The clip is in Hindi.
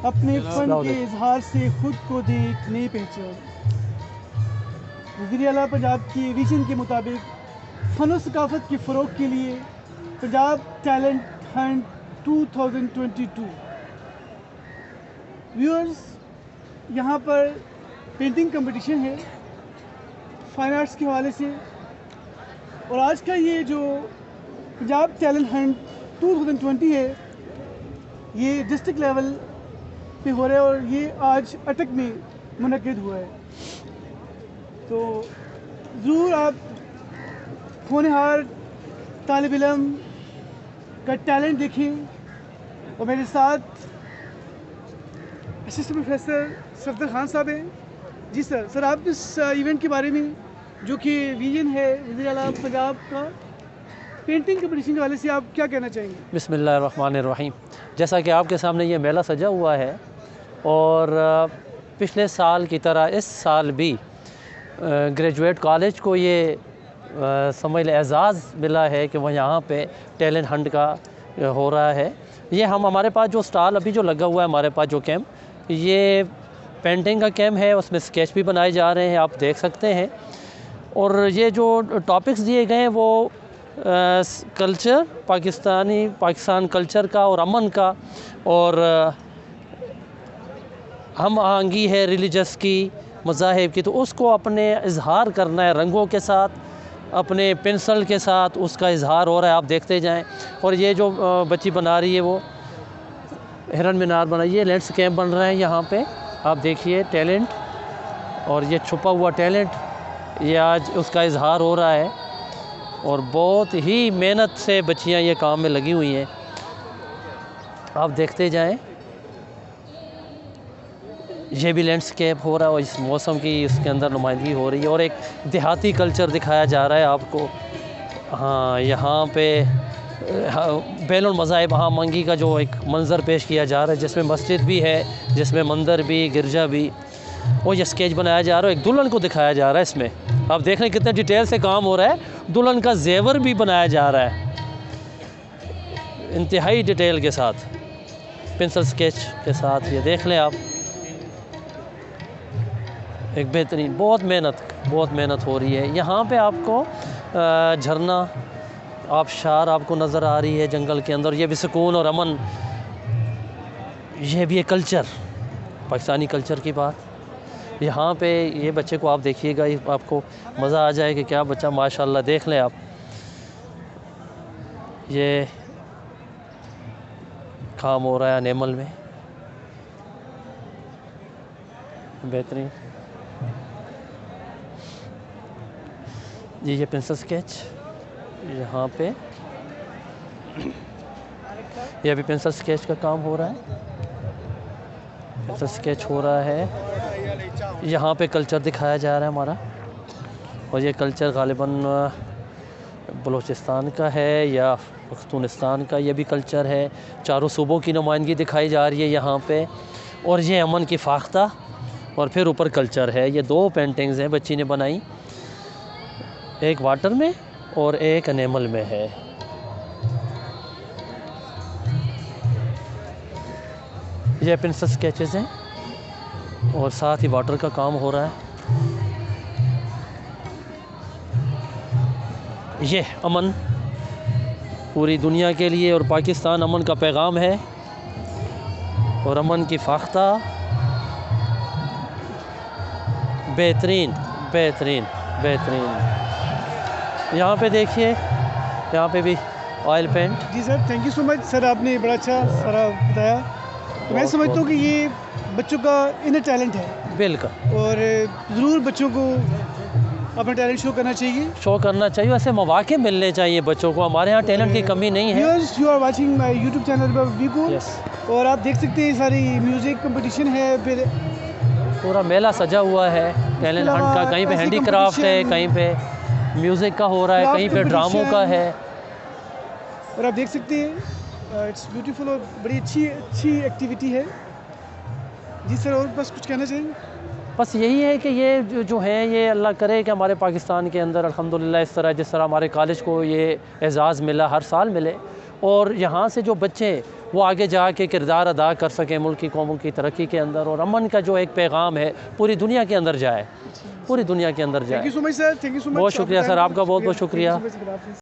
अपने फ़न के इजहार से खुद को दे एक नई पहचान। वज़ीर आला पंजाब की विजन के मुताबिक फ़न और सकाफ़त के फ़रोग़ के लिए पंजाब टैलेंट हंट 2022। व्यूअर्स, यहाँ पर पेंटिंग कंपटीशन है फ़ाइन आर्ट्स के हवाले से, और आज का ये जो पंजाब टैलेंट हंट 2020 है ये डिस्ट्रिक्ट लेवल पे हो रहा है और ये आज अटक में मुनक़िद हुआ है। तो ज़रूर आप होनहार तालिब इल्म का टैलेंट देखें। और मेरे साथ असिस्टेंट प्रोफेसर सफदर खान साहब हैं। जी सर, आप इस इवेंट के बारे में जो कि विजन है वज़ीर आला पंजाब का पेंटिंग कंपटीशन के वाले से आप क्या कहना चाहेंगे? बिस्मिल्लाहिर्रहमानिर्रहीम। जैसा कि आपके सामने ये मेला सजा हुआ है और पिछले साल की तरह इस साल भी ग्रेजुएट कॉलेज को ये समझ लें एजाज़ मिला है कि वह यहाँ पे टैलेंट हंट का हो रहा है। ये हमारे पास जो स्टॉल अभी जो लगा हुआ है, हमारे पास जो कैंप, ये पेंटिंग का कैंप है, उसमें स्केच भी बनाए जा रहे हैं, आप देख सकते हैं। और ये जो टॉपिक्स दिए गए हैं वो कल्चर पाकिस्तान कल्चर का और अमन का, और हम आहंगी है रिलीजस की, मज़ाहिब की, तो उसको अपने इजहार करना है रंगों के साथ, अपने पेंसिल के साथ उसका इजहार हो रहा है, आप देखते जाएं। और ये जो बच्ची बना रही है वो हिरन मीनार बना, ये लैंडस्केप बन रहा है यहाँ पे, आप देखिए टैलेंट, और ये छुपा हुआ टैलेंट, ये आज उसका इजहार हो रहा है। और बहुत ही मेहनत से बच्चियाँ ये काम में लगी हुई हैं, आप देखते जाएं। ये भी लैंडस्केप हो रहा है और इस मौसम की इसके अंदर नुमाइंदगी हो रही है, और एक देहाती कल्चर दिखाया जा रहा है आपको। हाँ, यहाँ पे बैनुल मज़ाहिब मंगी का जो एक मंज़र पेश किया जा रहा है, जिसमें मस्जिद भी है, जिसमें मंदिर भी, गिरजा भी, और ये स्केच बनाया जा रहा है। एक दुल्हन को दिखाया जा रहा है इसमें, आप देख रहे हैं कितने डिटेल से काम हो रहा है। दुल्हन का जेवर भी बनाया जा रहा है इंतहाई डिटेल के साथ, पेंसिल स्केच के साथ, ये देख लें आप। एक बेहतरीन, बहुत मेहनत हो रही है। यहाँ पे आपको झरना, आबशार आपको नज़र आ रही है जंगल के अंदर, ये भी सुकून और अमन, ये भी एक कल्चर, पाकिस्तानी कल्चर की बात। यहाँ पे ये बच्चे को आप देखिएगा, आपको मज़ा आ जाए कि क्या बच्चा, माशाल्लाह, देख लें आप। ये काम हो रहा है एनिमल में, बेहतरीन। ये पेंसिल स्केच यहाँ पे, ये भी पेंसिल स्केच का काम हो रहा है, पेंसिल स्केच हो रहा है। यहाँ पे कल्चर दिखाया जा रहा है हमारा, और ये कल्चर गालिबन बलूचिस्तान का है या पख्तूनिस्तान का, ये भी कल्चर है। चारों सूबों की नुमाइंदगी दिखाई जा रही है यहाँ पे, और ये अमन की फाख्ता, और फिर ऊपर कल्चर है। ये दो पेंटिंग्स हैं बच्ची ने बनाई, एक वाटर में और एक एनिमल में है। ये पेंसिल स्केचेस हैं और साथ ही वाटर का काम हो रहा है। ये अमन पूरी दुनिया के लिए, और पाकिस्तान अमन का पैगाम है, और अमन की फाख्ता बेहतरीन। यहाँ पे देखिए, यहाँ पे भी ऑयल पेंट। जी sir, thank you so much sir, आपने बड़ा अच्छा सारा बताया। तो मैं समझता हूँ कि ये बच्चों का इनर टैलेंट है, बिल्कुल, और ज़रूर बच्चों को अपना टैलेंट शो करना चाहिए। वैसे मौके मिलने चाहिए बच्चों को, हमारे यहाँ टैलेंट की कमी नहीं है। You are watching my YouTube channel वीको, और आप देख सकते हैं सारी म्यूज़िक कंपटीशन है, फिर पूरा मेला सजा हुआ है टैलेंट हंट का। कहीं पे हैंडीक्राफ्ट है, कहीं पे म्यूज़िक का हो रहा है, कहीं पे ड्रामों का है, और आप देख सकते हैं इट्स ब्यूटीफुल, और बड़ी अच्छी एक्टिविटी है। जी सर, और बस कुछ कहना चाहेंगे? बस यही है कि ये जो है, ये अल्लाह करे कि हमारे पाकिस्तान के अंदर अल्हम्दुलिल्लाह इस तरह, जिस तरह हमारे कॉलेज को ये एजाज़ मिला, हर साल मिले, और यहाँ से जो बच्चे वो आगे जाके किरदार अदा कर सकें मुल्क की कौमों की तरक्की के अंदर, और अमन का जो एक पैगाम है पूरी दुनिया के अंदर जाए, पूरी दुनिया के अंदर जाए। Thank you so much sir, thank you so much. बहुत शुक्रिया सर, आपका बहुत बहुत शुक्रिया।